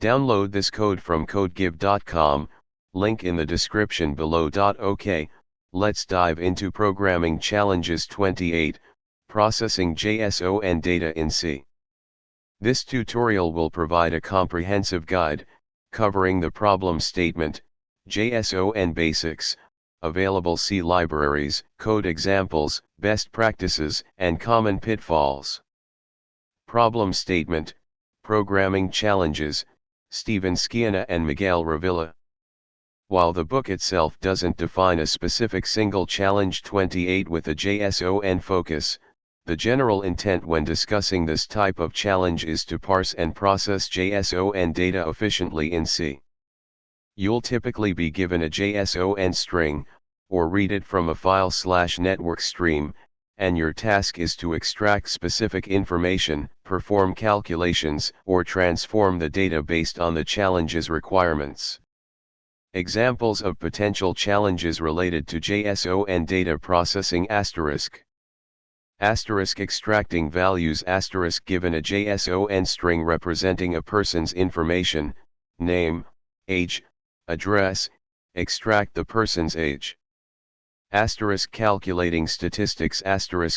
Download this code from codegive.com, link in the description below. OK, let's dive into Programming Challenges 28, Processing JSON Data in C. This tutorial will provide a comprehensive guide, covering the problem statement, JSON basics, available C libraries, code examples, best practices, and common pitfalls. Problem statement, Programming Challenges, Stephen Skiena and Miguel Revilla. While the book itself doesn't define a specific single challenge 28 with a JSON focus, the general intent when discussing this type of challenge is to parse and process JSON data efficiently in C. You'll typically be given a JSON string, or read it from a file/network stream, and your task is to extract specific information, perform calculations, or transform the data based on the challenge's requirements. Examples of potential challenges related to JSON data processing: extracting values, given a JSON string representing a person's information, name, age, address, extract the person's age. Calculating statistics,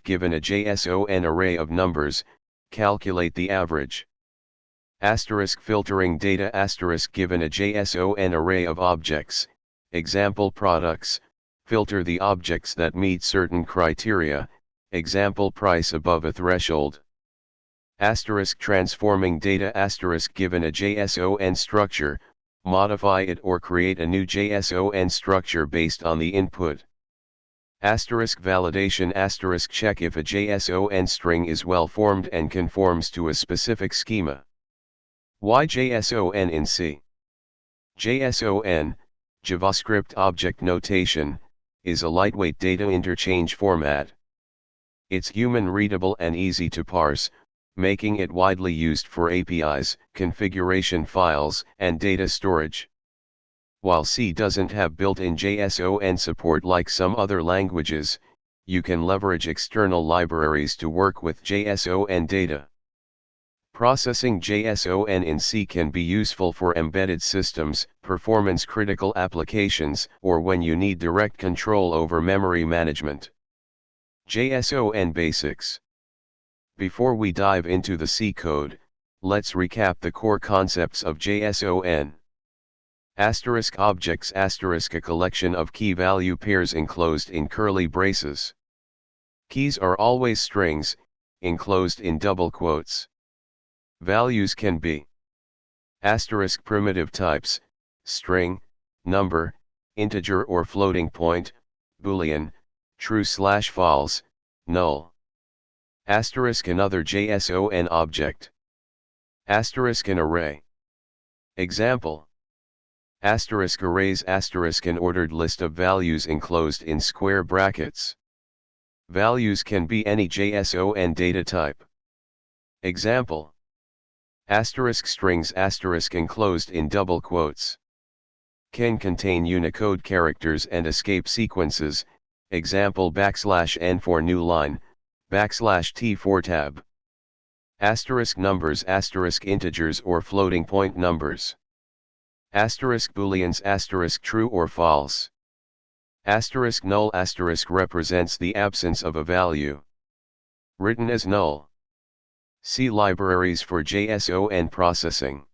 given a JSON array of numbers, calculate the average. Filtering data, given a JSON array of objects, example products, filter the objects that meet certain criteria, example price above a threshold. Transforming data, given a JSON structure, modify it or create a new JSON structure based on the input. Validation, check if a JSON string is well formed and conforms to a specific schema. Why JSON in C? JSON, JavaScript Object Notation, is a lightweight data interchange format. It's human-readable and easy to parse, making it widely used for APIs, configuration files, and data storage. While C doesn't have built-in JSON support like some other languages, you can leverage external libraries to work with JSON data. Processing JSON in C can be useful for embedded systems, performance-critical applications, or when you need direct control over memory management. JSON basics. Before we dive into the C code, let's recap the core concepts of JSON. Objects, a collection of key-value pairs enclosed in curly braces. Keys are always strings, enclosed in double quotes. Values can be primitive types, string, number, integer or floating point, boolean, true/false, null. Another JSON object. An array. Example. Arrays, an ordered list of values enclosed in square brackets. Values can be any JSON data type. Example. Strings enclosed in double quotes. Can contain Unicode characters and escape sequences, example \n for new line, \t for tab. Numbers, integers or floating point numbers. Booleans, true or false. Null, represents the absence of a value. Written as null. C libraries for JSON processing.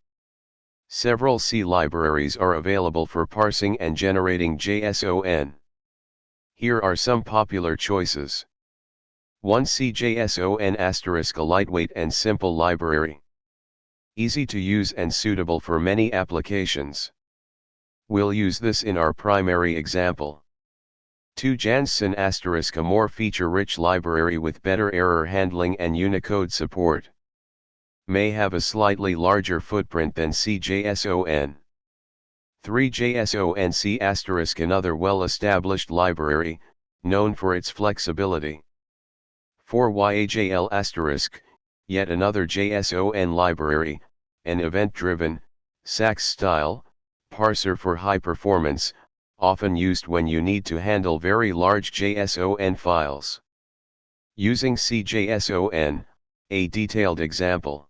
Several C libraries are available for parsing and generating JSON. Here are some popular choices. 1. CJSON*, a lightweight and simple library. Easy to use and suitable for many applications. We'll use this in our primary example. 2. json*, a more feature-rich library with better error handling and Unicode support. May have a slightly larger footprint than CJSON. 3. JSON*, another well-established library, known for its flexibility. 4. YAJL*, yet another JSON library, an event-driven, SAX-style, parser for high performance, often used when you need to handle very large JSON files. Using CJSON, a detailed example.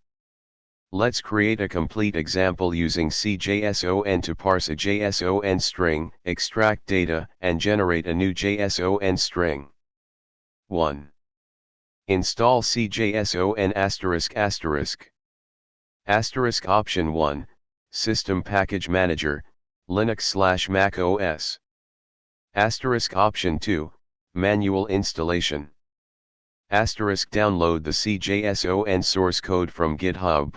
Let's create a complete example using CJSON to parse a JSON string, extract data, and generate a new JSON string. 1. Install CJSON****. Option 1, System Package Manager, Linux/Mac OS. Option 2, Manual installation. Download the CJSON source code from GitHub,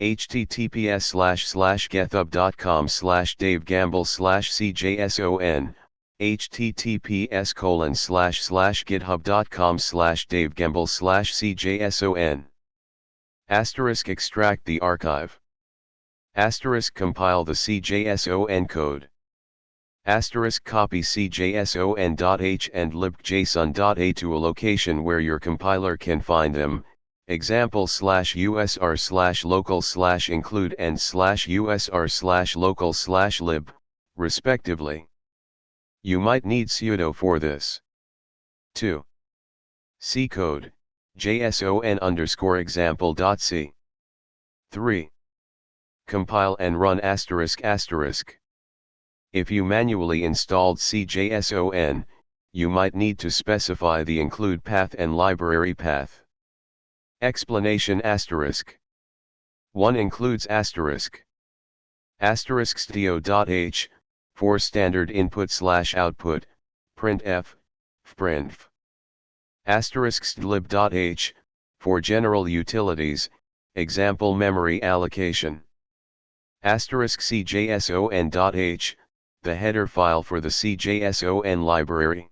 https://github.com/davegamble/cjson, https://github.com/davegamble/cjson. Extract the archive. Compile the CJSON code. Copy CJSON.h and libjson.a to a location where your compiler can find them, example/usr/local/include and /usr/local/lib, respectively. You might need sudo for this. 2. C code, json_example.c. 3. Compile and run ****. If you manually installed CJSON, you might need to specify the include path and library path. Explanation ***. 1 includes ***. ***sto.h, for standard input/output, printf, fprintf. ***lib.h, for general utilities, example memory allocation. ***cjson.h, the header file for the CJSON library.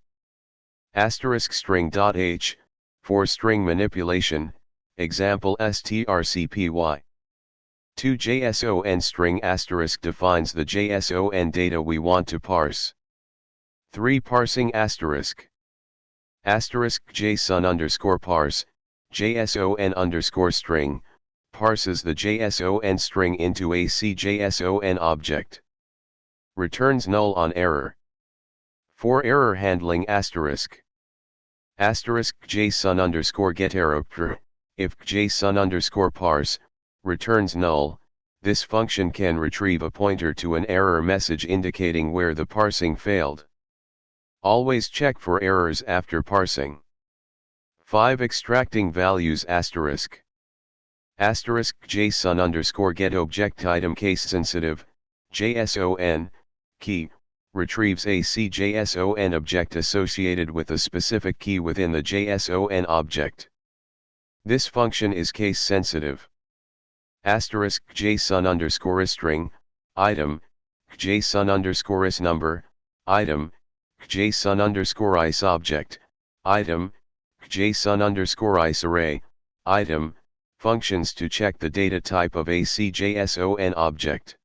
***string.h, for string manipulation, example strcpy. 2 JSON string * defines the JSON data we want to parse. 3 parsing ***. JSON_parse, JSON_string, parses the JSON string into a CJSON object. Returns null on error. 4 error handling ***. JSON_getError. If JSON_parse, returns null, this function can retrieve a pointer to an error message indicating where the parsing failed. Always check for errors after parsing. 5 extracting values ***. JSON_get object item case sensitive, JSON, key, retrieves a CJSON object associated with a specific key within the JSON object. This function is case sensitive. JSON_string, item, JSON_isNumber, item, JSON_ice object, item, JSON_ice array, item, functions to check the data type of a CJSON object.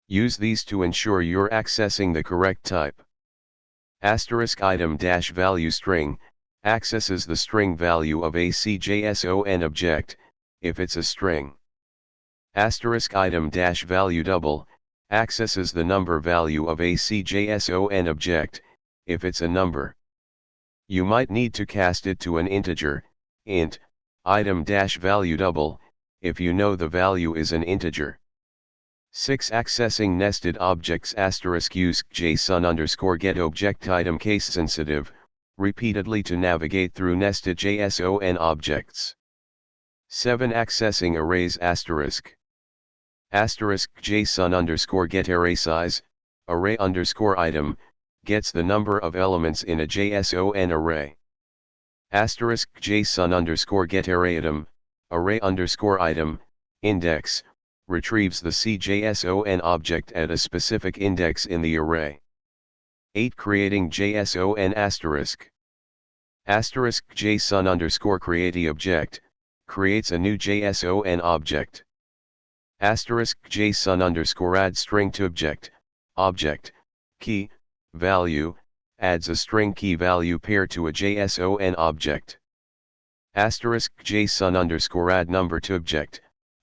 Use these to ensure you're accessing the correct type. ***item-value string, accesses the string value of a CJSON object, if it's a string. ***item-value double, accesses the number value of a CJSON object, if it's a number. You might need to cast it to an integer, int, item-value double, if you know the value is an integer. 6 accessing nested objects ***. Use JSON_get object item case sensitive, repeatedly to navigate through nested JSON objects. 7 accessing arrays ***. JSON_get array size, array_item, gets the number of elements in a JSON array. JSON_get arrayitem, array_item, index, retrieves the CJSON object at a specific index in the array. 8 creating JSON ***. JSON_create object, creates a new JSON object. JSON_add string to object, key, value, adds a string key value pair to a JSON object. JSON_add number to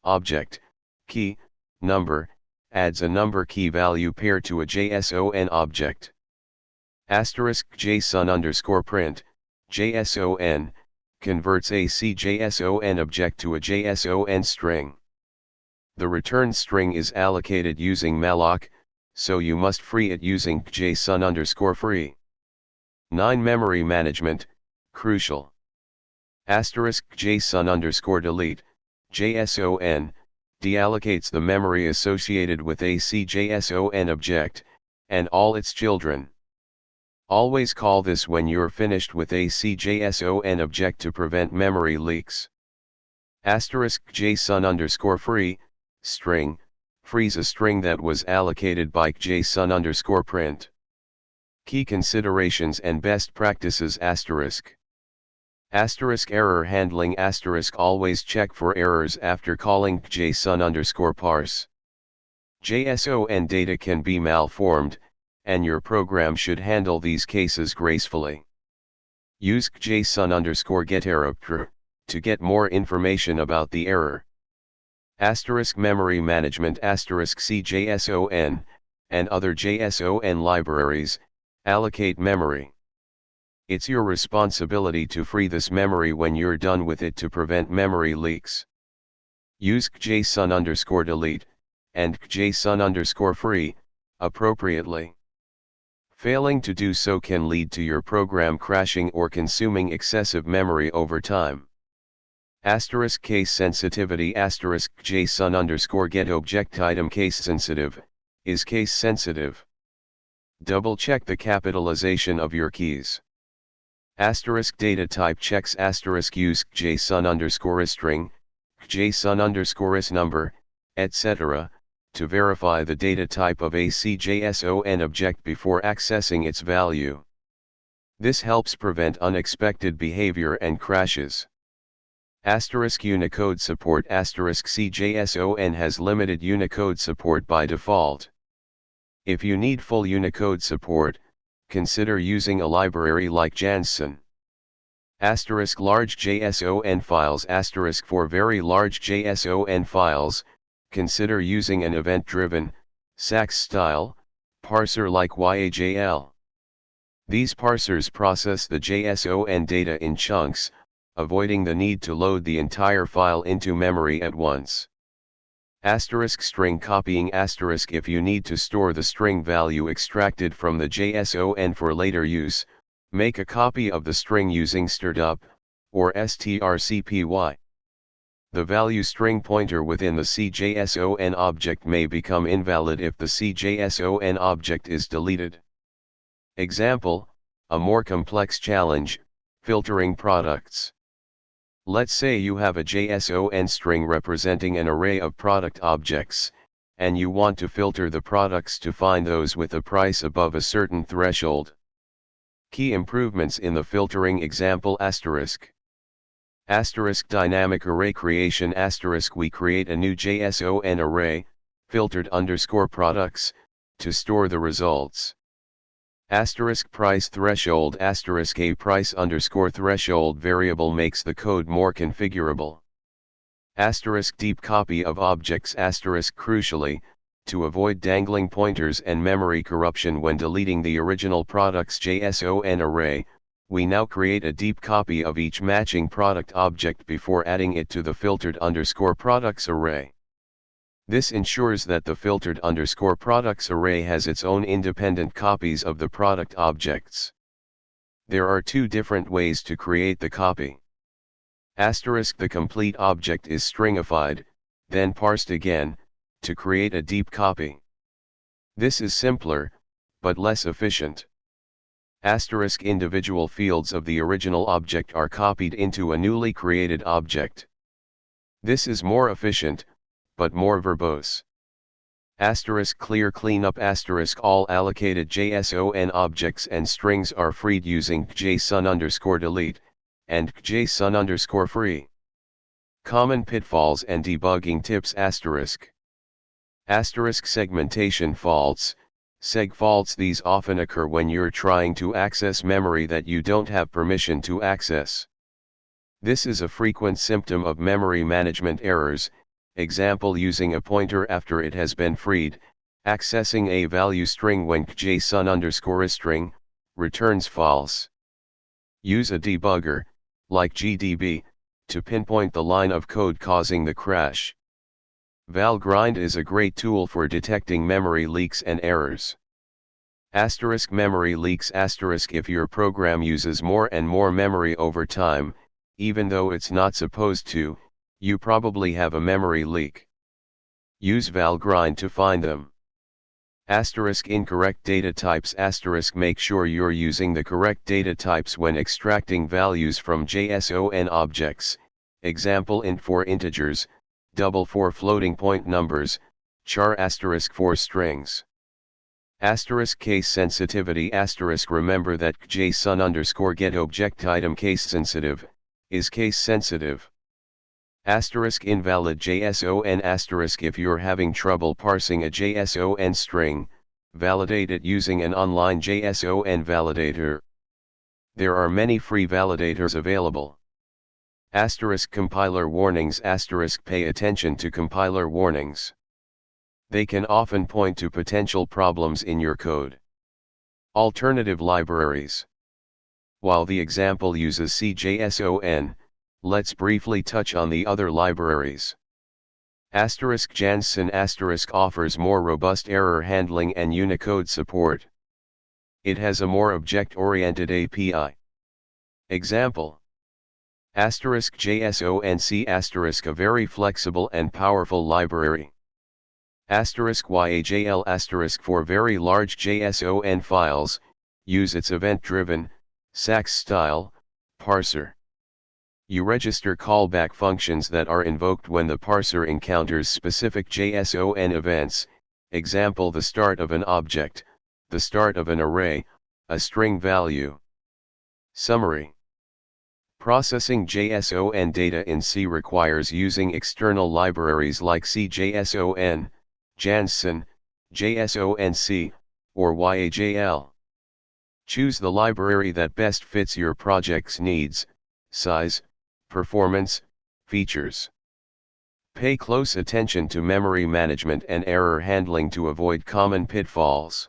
object, key, number, adds a number key value pair to a JSON object. JSON_print, JSON, converts a CJSON object to a JSON string. The return string is allocated using malloc, so you must free it using json_free. 9. Memory management, crucial. *json_delete, JSON, deallocates the memory associated with a CJSON object, and all its children. Always call this when you're finished with a CJSON object to prevent memory leaks. *json_free, string, frees a string that was allocated by json_print. Key considerations and best practices ***. Error handling ***. Always check for errors after calling json_parse. JSON data can be malformed, and your program should handle these cases gracefully. Use json_geterror to get more information about the error. Memory management **CJSON, and other JSON libraries, allocate memory. It's your responsibility to free this memory when you're done with it to prevent memory leaks. Use json_delete, and json_free, appropriately. Failing to do so can lead to your program crashing or consuming excessive memory over time. Case sensitivity **JSON_getObjectItem case sensitive, is case sensitive. Double check the capitalization of your keys. Data type checks use JSON_string, JSON_number, etc., to verify the data type of a CJSON object before accessing its value. This helps prevent unexpected behavior and crashes. Unicode support CJSON has limited Unicode support by default. If you need full Unicode support, consider using a library like json. Large JSON files For very large JSON files, consider using an event-driven, SAX-style, parser like YAJL. These parsers process the JSON data in chunks, avoiding the need to load the entire file into memory at once. String copying If you need to store the string value extracted from the JSON for later use, make a copy of the string using strdup, or strcpy. The value string pointer within the CJSON object may become invalid if the CJSON object is deleted. Example, a more complex challenge, filtering products. Let's say you have a JSON string representing an array of product objects, and you want to filter the products to find those with a price above a certain threshold. Key improvements in the filtering example dynamic array creation we create a new JSON array, filtered_products, to store the results. Price threshold a price_threshold variable makes the code more configurable. Deep copy of objects crucially, to avoid dangling pointers and memory corruption when deleting the original product's JSON array, we now create a deep copy of each matching product object before adding it to the filtered_products array. This ensures that the filtered_products array has its own independent copies of the product objects. There are two different ways to create the copy. The complete object is stringified, then parsed again, to create a deep copy. This is simpler, but less efficient. Individual fields of the original object are copied into a newly created object. This is more efficient, but more verbose. Clear cleanup all allocated JSON objects and strings are freed using json_delete, and json_free. Common pitfalls and debugging tips segmentation faults, seg faults. These often occur when you're trying to access memory that you don't have permission to access. This is a frequent symptom of memory management errors. Example, using a pointer after it has been freed, accessing a value string when json_string returns false. Use a debugger, like GDB, to pinpoint the line of code causing the crash. Valgrind is a great tool for detecting memory leaks and errors. Memory leaks. If your program uses more and more memory over time, even though it's not supposed to, you probably have a memory leak. Use Valgrind to find them. Incorrect data types. Make sure you're using the correct data types when extracting values from JSON objects, example int for integers, double for floating point numbers, char for strings. Case sensitivity. Remember that JSON_get object item case sensitive, is case sensitive. Invalid JSON. If you're having trouble parsing a JSON string, validate it using an online JSON validator. There are many free validators available. Compiler warnings. Pay attention to compiler warnings. They can often point to potential problems in your code. Alternative libraries. While the example uses CJSON, let's briefly touch on the other libraries. json offers more robust error handling and Unicode support. It has a more object-oriented API. Example: JSONC a very flexible and powerful library. YAJL for very large JSON files, use its event-driven, SAX style, parser. You register callback functions that are invoked when the parser encounters specific JSON events, example the start of an object, the start of an array, a string value. Summary: processing JSON data in C requires using external libraries like CJSON, json, JSONC, or YAJL. Choose the library that best fits your project's needs, size, performance, features. Pay close attention to memory management and error handling to avoid common pitfalls.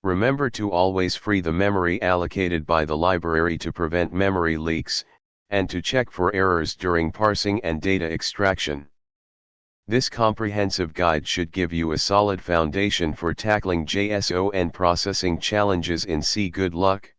Remember to always free the memory allocated by the library to prevent memory leaks, and to check for errors during parsing and data extraction. This comprehensive guide should give you a solid foundation for tackling JSON processing challenges in C. Good luck.